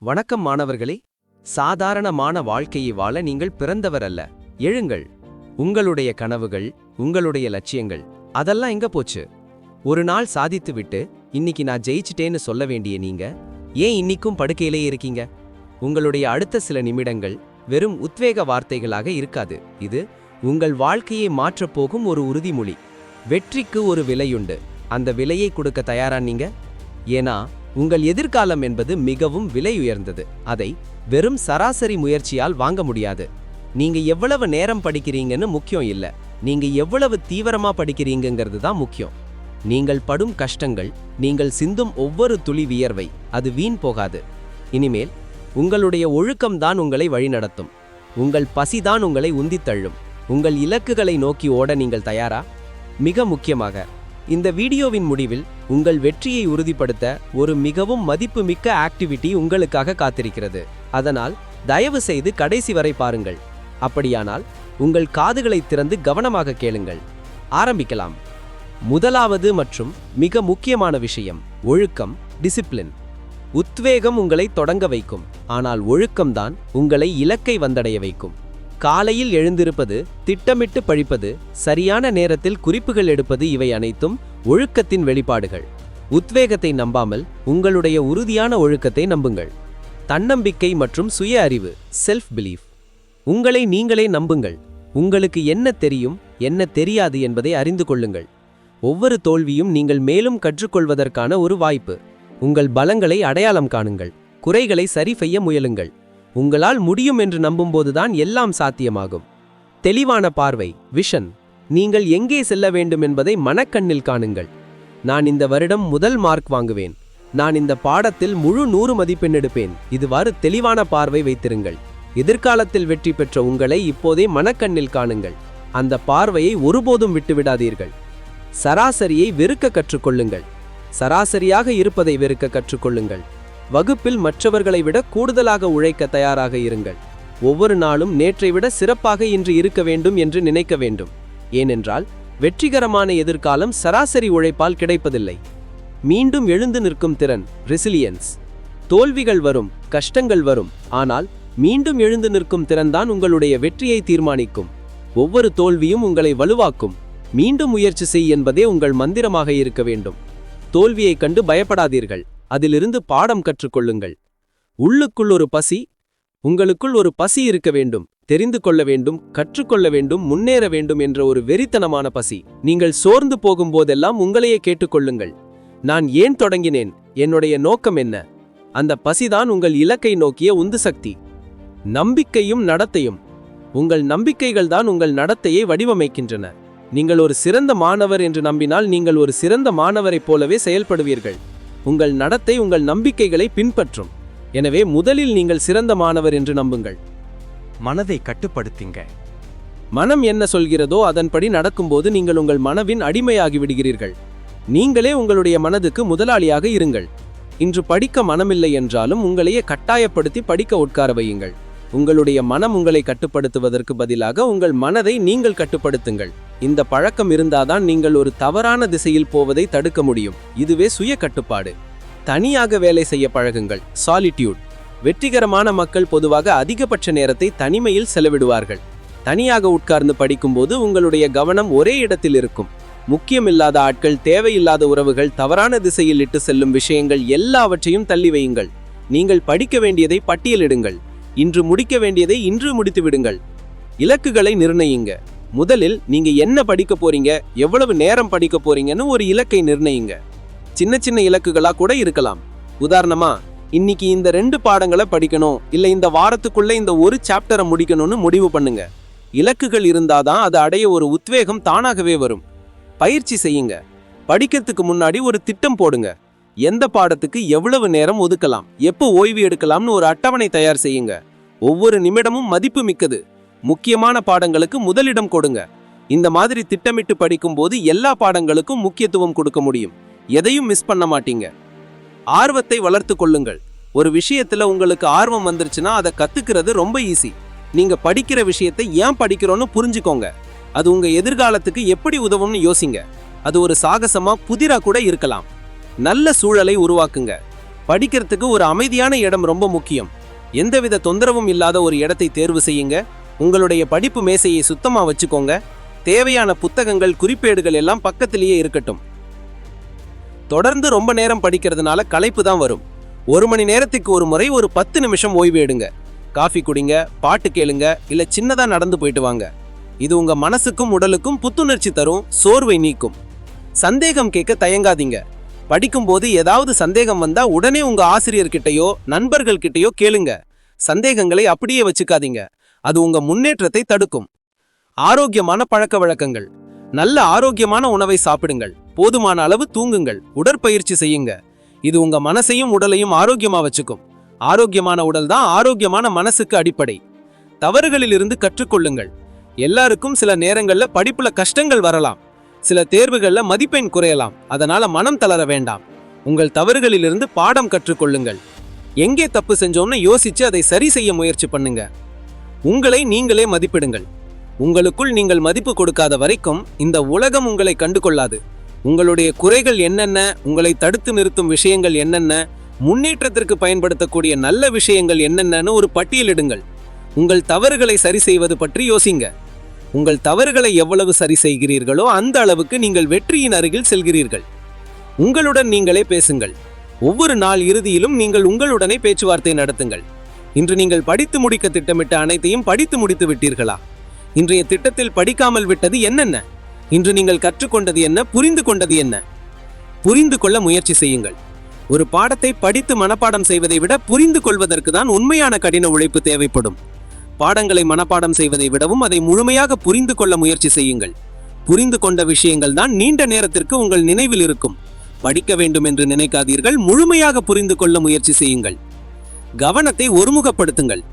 வணக்கம் மாணவர்களே. சாதாரணமான வாழ்க்கையை வாழ நீங்கள் பிறந்தவர் அல்ல. எழுங்கள். உங்களுடைய கனவுகள், உங்களுடைய லட்சியங்கள் அதெல்லாம் எங்க போச்சு? ஒரு நாள் சாதித்துவிட்டு இன்னைக்கு நான் ஜெயிச்சிட்டேன்னு சொல்ல வேண்டிய நீங்க ஏன் இன்னிக்கும் படுக்கையிலே இருக்கீங்க? உங்களுடைய அடுத்த சில நிமிடங்கள் வெறும் உத்வேக வார்த்தைகளாக இருக்காது. இது உங்கள் வாழ்க்கையை மாற்றப்போகும் ஒரு உறுதிமொழி. வெற்றிக்கு ஒரு விலையுண்டு. அந்த விலையை கொடுக்க தயாரா நீங்க? ஏன்னா உங்கள் எதிர்காலம் என்பது மிகவும் விலை உயர்ந்தது. அதை வெறும் சராசரி முயற்சியால் வாங்க முடியாது. நீங்க எவ்வளவு நேரம் படிக்கிறீங்கன்னு முக்கியம் இல்ல, நீங்க எவ்வளவு தீவிரமா படிக்கிறீங்கிறது தான் முக்கியம். நீங்கள் படும் கஷ்டங்கள், நீங்கள் சிந்தும் ஒவ்வொரு துளி வியர்வை, அது வீண் போகாது. இனிமேல் உங்களுடைய ஒழுக்கம்தான் உங்களை வழிநடத்தும். உங்கள் பசிதான் உங்களை உந்தித் தள்ளும். உங்கள் இலக்குகளை நோக்கி ஓட நீங்கள் தயாரா? மிக முக்கியமாக, இந்த வீடியோவின் முடிவில் உங்கள் வெற்றியை உறுதிப்படுத்த ஒரு மிகவும் மதிப்புமிக்க ஆக்டிவிட்டி உங்களுக்காக காத்திருக்கிறது. அதனால் தயவு செய்து கடைசி வரை பாருங்கள். அப்படியானால் உங்கள் காதுகளை திறந்து கவனமாக கேளுங்கள். ஆரம்பிக்கலாம். முதலாவது மற்றும் மிக முக்கியமான விஷயம் ஒழுக்கம், டிசிப்ளின். உத்வேகம் உங்களை தொடங்க வைக்கும், ஆனால் ஒழுக்கம்தான் உங்களை இலக்கை வந்தடைய வைக்கும். காலையில் எழுந்திருப்பது, திட்டமிட்டு படிப்பது, சரியான நேரத்தில் குறிப்புகள் எடுப்பது, இவை அனைத்தும் ஒழுக்கத்தின் வெளிப்பாடுகள். உத்வேகத்தை நம்பாமல் உங்களுடைய உறுதியான ஒழுக்கத்தை நம்புங்கள். தன்னம்பிக்கை மற்றும் சுய அறிவு, செல்ஃப் பிலீஃப். உங்களை நீங்களே நம்புங்கள். உங்களுக்கு என்ன தெரியும், என்ன தெரியாது என்பதை அறிந்து கொள்ளுங்கள். ஒவ்வொரு தோல்வியும் நீங்கள் மேலும் கற்றுக்கொள்வதற்கான ஒரு வாய்ப்பு. உங்கள் பலங்களை அடையாளம் காணுங்கள். குறைகளை சரி செய்ய முயலுங்கள். உங்களால் முடியும் என்று நம்பும்போதுதான் எல்லாம் சாத்தியமாகும். தெளிவான பார்வை, விஷன். நீங்கள் எங்கே செல்ல வேண்டும் என்பதை மனக்கண்ணில் காணுங்கள். நான் இந்த வருடம் முதல் மார்க் வாங்குவேன், நான் இந்த பாடத்தில் முழு 100 மதிப்பெண் எடுப்பேன். இதுவாறு தெளிவான பார்வை வைத்திருங்கள். எதிர்காலத்தில் வெற்றி பெற்ற உங்களை இப்போதே மனக்கண்ணில் காணுங்கள். அந்த பார்வையை ஒருபோதும் விட்டுவிடாதீர்கள். சராசரியை வெறுக்க கற்றுக்கொள்ளுங்கள். சராசரியாக இருப்பதை வெறுக்க கற்றுக்கொள்ளுங்கள். வகுப்பில் மற்றவர்களை விட கூடுதலாக உழைக்க தயாராக இருங்கள். ஒவ்வொரு நாளும் நேற்றை விட சிறப்பாக இன்று இருக்க வேண்டும் என்று நினைக்க வேண்டும். ஏனென்றால் வெற்றிகரமான எதிர்காலம் சராசரி உழைப்பால் கிடைப்பதில்லை. மீண்டும் எழுந்து நிற்கும் திறன், ரெசிலியன்ஸ். தோல்விகள் வரும், கஷ்டங்கள் வரும், ஆனால் மீண்டும் எழுந்து நிற்கும் திறன்தான் உங்களுடைய வெற்றியை தீர்மானிக்கும். ஒவ்வொரு தோல்வியும் உங்களை வலுவாக்கும். மீண்டும் முயற்சி செய் என்பதே உங்கள் மந்திரமாக இருக்க வேண்டும். தோல்வியை கண்டு பயப்படாதீர்கள், அதிலிருந்து பாடம் கற்றுக்கொள்ளுங்கள். உள்ளுக்குள் ஒரு பசி, உங்களுக்குள் ஒரு பசி இருக்க வேண்டும். தெரிந்து கொள்ள வேண்டும், கற்றுக்கொள்ள வேண்டும், முன்னேற வேண்டும் என்ற ஒரு வெறித்தனமான பசி. நீங்கள் சோர்ந்து போகும்போதெல்லாம் உங்களையே கேட்டுக்கொள்ளுங்கள். நான் ஏன் தொடங்கினேன்? என்னுடைய நோக்கம் என்ன? அந்த பசிதான் உங்கள் இலக்கை நோக்கிய உந்து சக்தி. நம்பிக்கையும் நடத்தையும். உங்கள் நம்பிக்கைகள் தான் உங்கள் நடத்தையை வடிவமைக்கின்றன. நீங்கள் ஒரு சிறந்த மாணவர் என்று நம்பினால் நீங்கள் ஒரு சிறந்த மாணவரைப் போலவே செயல்படுவீர்கள். உங்கள் நடத்தை உங்கள் நம்பிக்கைகளை பின்பற்றும். எனவே முதலில் நீங்கள் சிறந்த மாணவர் என்று நம்புங்கள். மனதை கட்டுப்படுத்துங்க. மனம் என்ன சொல்கிறதோ அதன்படி நடக்கும்போது நீங்கள் உங்கள் மனவின் அடிமையாகி விடுகிறீர்கள். நீங்களே உங்களுடைய மனதுக்கு முதலாளியாக இருங்கள். இன்று படிக்க மனமில்லை என்றாலும் உங்களையே கட்டாயப்படுத்தி படிக்க உட்கார வையுங்கள். உங்களுடைய மனம் உங்களை கட்டுப்படுத்துவதற்கு பதிலாக உங்கள் மனதை நீங்கள் கட்டுப்படுத்துங்கள். இந்த பழக்கம் இருந்தாதான் நீங்கள் ஒரு தவறான திசையில் போவதை தடுக்க முடியும். இதுவே சுய கட்டுப்பாடு. தனியாக வேலை செய்ய பழகுங்கள், சாலிட்யூட். வெற்றிகரமான மக்கள் பொதுவாக அதிகபட்ச நேரத்தை தனிமையில் செலவிடுவார்கள். தனியாக உட்கார்ந்து படிக்கும்போது உங்களுடைய கவனம் ஒரே இடத்தில் இருக்கும். முக்கியமில்லாத ஆட்கள், தேவையில்லாத உறவுகள், தவறான திசையில் இட்டு செல்லும் விஷயங்கள் எல்லாவற்றையும் தள்ளி வையுங்கள். நீங்கள் படிக்க வேண்டியதை பட்டியலிடுங்கள். இன்று முடிக்க வேண்டியதை இன்று முடித்து விடுங்கள். இலக்குகளை நிர்ணயிங்க. முதலில் நீங்க என்ன படிக்க போறீங்க, எவ்வளவு நேரம் படிக்க போறீங்கன்னு ஒரு இலக்கை நிர்ணயிங்க. சின்ன சின்ன இலக்குகளா கூட இருக்கலாம். உதாரணமா, இன்னைக்கு இந்த 2 பாடங்களை படிக்கணும், இல்ல இந்த வாரத்துக்குள்ள இந்த ஒரு சாப்டரை முடிக்கணும்னு முடிவு பண்ணுங்க. இலக்குகள் இருந்தாதான் அதை அடைய ஒரு உத்வேகம் தானாகவே வரும். பயிற்சி செய்யுங்க. படிக்கிறதுக்கு முன்னாடி ஒரு திட்டம் போடுங்க. எந்த பாடத்துக்கு எவ்வளவு நேரம் ஒதுக்கலாம், எப்போ ஓய்வு எடுக்கலாம்னு ஒரு அட்டவணை தயார் செய்யுங்க. ஒவ்வொரு நிமிடமும் மதிப்பு மிக்கது. முக்கியமான பாடங்களுக்கு முதலிடம் கொடுங்க. இந்த மாதிரி திட்டமிட்டு படிக்கும்போது எல்லா பாடங்களுக்கும் முக்கியத்துவம் கொடுக்க முடியும். எதையும் மிஸ் பண்ண மாட்டீங்க. ஆர்வத்தை வளர்த்து கொள்ளுங்கள். ஒரு விஷயத்துல உங்களுக்கு ஆர்வம் வந்துருச்சுன்னா அதை கத்துக்கிறது ரொம்ப ஈஸி. நீங்க படிக்கிற விஷயத்தை ஏன் படிக்கிறோன்னு புரிஞ்சுக்கோங்க. அது உங்க எதிர்காலத்துக்கு எப்படி உதவும்னு யோசிங்க. அது ஒரு சாகசமா புதிரா கூட இருக்கலாம். நல்ல சூழலை உருவாக்குங்க. படிக்கிறதுக்கு ஒரு அமைதியான இடம் ரொம்ப முக்கியம். எந்தவித தொந்தரவும் இல்லாத ஒரு இடத்தை தேர்வு செய்யுங்க. உங்களுடைய படிப்பு மேசையை சுத்தமா வச்சுக்கோங்க. தேவையான புத்தகங்கள், குறிப்பேடுகள் எல்லாம் பக்கத்திலேயே இருக்கட்டும். தொடர்ந்து ரொம்ப நேரம் படிக்கிறதுனால களைப்பு தான் வரும். 1 மணி நேரத்துக்கு ஒரு முறை ஒரு 10 நிமிஷம் ஓய்வு எடுங்க. காஃபி குடிங்க, பாட்டு கேளுங்க, இல்ல சின்னதா நடந்து போயிட்டு வாங்க. இது உங்க மனசுக்கும் உடலுக்கும் புத்துணர்ச்சி தரும், சோர்வை நீக்கும். சந்தேகம் கேட்க தயங்காதீங்க. படிக்கும்போது ஏதாவது சந்தேகம் வந்தா உடனே உங்க ஆசிரியர்கிட்டயோ நண்பர்கள் கிட்டயோ கேளுங்க. சந்தேகங்களை அப்படியே வச்சுக்காதீங்க. அது உங்க முன்னேற்றத்தை தடுக்கும். ஆரோக்கியமான பழக்க வழக்கங்கள். நல்ல ஆரோக்கியமான உணவை சாப்பிடுங்கள். போதுமான அளவு தூங்குங்கள். உடற்பயிற்சி செய்யுங்க. இது உங்க மனசையும் உடலையும் ஆரோக்கியமா வச்சுக்கும். ஆரோக்கியமான உடல் தான் ஆரோக்கியமான மனசுக்கு அடிப்படை. தவறுகளிலிருந்து கற்றுக்கொள்ளுங்கள். எல்லாருக்கும் சில நேரங்கள்ல படிப்புல கஷ்டங்கள் வரலாம். சில தேர்வுகள்ல மதிப்பெண் குறையலாம். அதனால மனம் தளர வேண்டாம். உங்கள் தவறுகளிலிருந்து பாடம் கற்றுக்கொள்ளுங்கள். எங்கே தப்பு செஞ்சோம்னு யோசிச்சு அதை சரி செய்ய முயற்சி பண்ணுங்க. உங்களை நீங்களே மதிப்பிடுங்கள். உங்களுக்குள் நீங்கள் மதிப்பு கொடுக்காத வரைக்கும் இந்த உலகம் உங்களை கண்டு கொள்ளாது. உங்களுடைய குறைகள் என்னென்ன, உங்களை தடுத்து நிறுத்தும் விஷயங்கள் என்னென்ன, முன்னேற்றத்திற்கு பயன்படுத்தக்கூடிய நல்ல விஷயங்கள் என்னென்னு ஒரு பட்டியலிடுங்கள். உங்கள் தவறுகளை சரி செய்வது பற்றி யோசிங்க. உங்கள் தவறுகளை எவ்வளவு சரி செய்கிறீர்களோ அந்த அளவுக்கு நீங்கள் வெற்றியின் அருகில் செல்கிறீர்கள். உங்களுடன் நீங்களே பேசுங்கள். ஒவ்வொரு நாள் இறுதியிலும் நீங்கள் உங்களுடனே பேச்சுவார்த்தை நடத்துங்கள். இன்று நீங்கள் படித்து முடிக்க திட்டமிட்ட அனைத்தையும் படித்து முடித்து விட்டீர்களா? இன்றைய திட்டத்தில் படிக்காமல் விட்டது என்னென்ன? இன்று நீங்கள் கற்றுக்கொண்டது என்ன? புரிந்து கொண்டது என்ன? புரிந்து கொள்ள முயற்சி செய்யுங்கள். ஒரு பாடத்தை படித்து மனப்பாடம் செய்வதை விட புரிந்து கொள்வதற்கு தான் உண்மையான கடின உழைப்பு தேவைப்படும். பாடங்களை மனப்பாடம் செய்வதை விடவும் அதை முழுமையாக புரிந்து கொள்ள முயற்சி செய்யுங்கள். புரிந்து கொண்ட விஷயங்கள் தான் நீண்ட நேரத்திற்கு உங்கள் நினைவில் இருக்கும். படிக்க வேண்டும் என்று நினைக்காதீர்கள். முழுமையாக புரிந்து கொள்ள முயற்சி செய்யுங்கள். கவனத்தை ஒருமுகப்படுத்துங்கள்.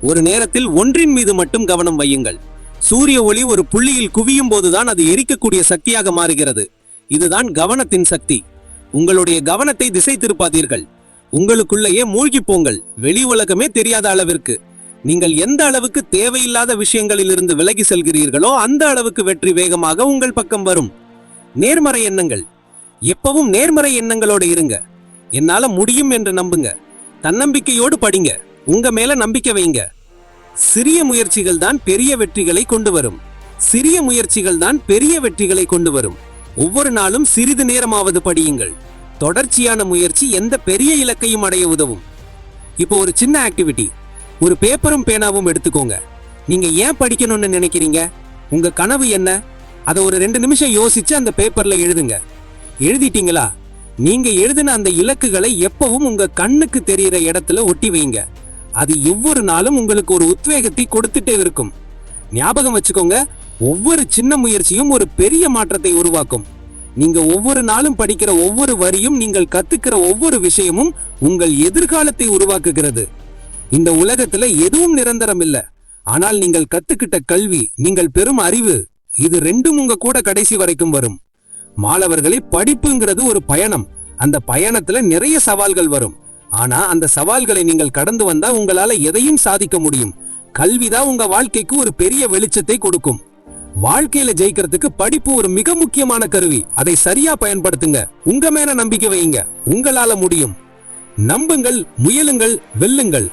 ஒரு நேரத்தில் ஒன்றின் மீது மட்டும் கவனம் வையுங்கள். சூரிய ஒளி ஒரு புள்ளியில் குவியும் போதுதான் அது எரிக்கக்கூடிய சக்தியாக மாறுகிறது. இதுதான் கவனத்தின் சக்தி. உங்களுடைய கவனத்தை திசை திருப்பாதீர்கள். உங்களுக்குள்ளேயே மூழ்கி போங்கள். வெளி உலகமே தெரியாத அளவிற்கு. நீங்கள் எந்த அளவுக்கு தேவையில்லாத விஷயங்களிலிருந்து விலகி செல்கிறீர்களோ அந்த அளவுக்கு வெற்றி வேகமாக உங்கள் பக்கம் வரும். நேர்மறை எண்ணங்கள். எப்பவும் நேர்மறை எண்ணங்களோடு இருங்க. என்னால முடியும் என்று நம்புங்க. தன்னம்பிக்கையோடு படிங்க. உங்க மேல நம்பிக்கை வைங்க. சிறிய முயற்சிகள் தான் பெரிய வெற்றிகளை கொண்டு வரும். சிறிய முயற்சிகள் தான் பெரிய வெற்றிகளை கொண்டு வரும். ஒவ்வொரு நாளும் சிறிது நேரமாவது படியுங்கள். தொடர்ச்சியான முயற்சி எந்த பெரிய இலக்கையும் அடைய உதவும். இப்போ ஒரு சின்ன ஆக்டிவிட்டி. ஒரு பேப்பரும் பேனாவும் எடுத்துக்கோங்க. நீங்க ஏன் படிக்கணும்னு நினைக்கிறீங்க? உங்க கனவு என்ன? அதை ஒரு 2 நிமிஷம் யோசிச்சு அந்த பேப்பர்ல எழுதுங்க. எழுதிட்டீங்களா? நீங்க எழுதின அந்த இலக்குகளை எப்பவும் உங்க கண்ணுக்கு தெரிகிற இடத்துல ஒட்டி வைங்க. அது ஒவ்வொரு நாளும் உங்களுக்கு ஒரு உத்வேகத்தை கொடுத்துட்டே இருக்கும். ஞாபகம் வச்சுக்கோங்க, ஒவ்வொரு சின்ன முயற்சியும் ஒரு பெரிய மாற்றத்தை உருவாக்கும். நீங்க ஒவ்வொரு நாளும் படிக்கிற ஒவ்வொரு வரியும், நீங்கள் கத்துக்கிற ஒவ்வொரு விஷயமும் உங்கள் எதிர்காலத்தை உருவாக்குகிறது. இந்த உலகத்துல எதுவும் நிரந்தரம் இல்ல. ஆனால் நீங்கள் கத்துக்கிட்ட கல்வி, நீங்கள் பெறும் அறிவு, இது ரெண்டும் உங்க கூட கடைசி வரைக்கும் வரும். மாணவர்களே, படிப்புங்கிறது ஒரு பயணம். அந்த பயணத்துல நிறைய சவால்கள் வரும். ஆனா அந்த சவால்களை நீங்கள் கடந்து வந்தா உங்களால எதையும் சாதிக்க முடியும். கல்விதான் உங்க வாழ்க்கைக்கு ஒரு பெரிய வெளிச்சத்தை கொடுக்கும். வாழ்க்கையில ஜெயிக்கிறதுக்கு படிப்பு ஒரு மிக முக்கியமான கருவி. அதை சரியா பயன்படுத்துங்க. உங்க மேல நம்பிக்கை வையுங்க. உங்களால முடியும். நம்புங்கள், முயலுங்கள், வெல்லுங்கள்.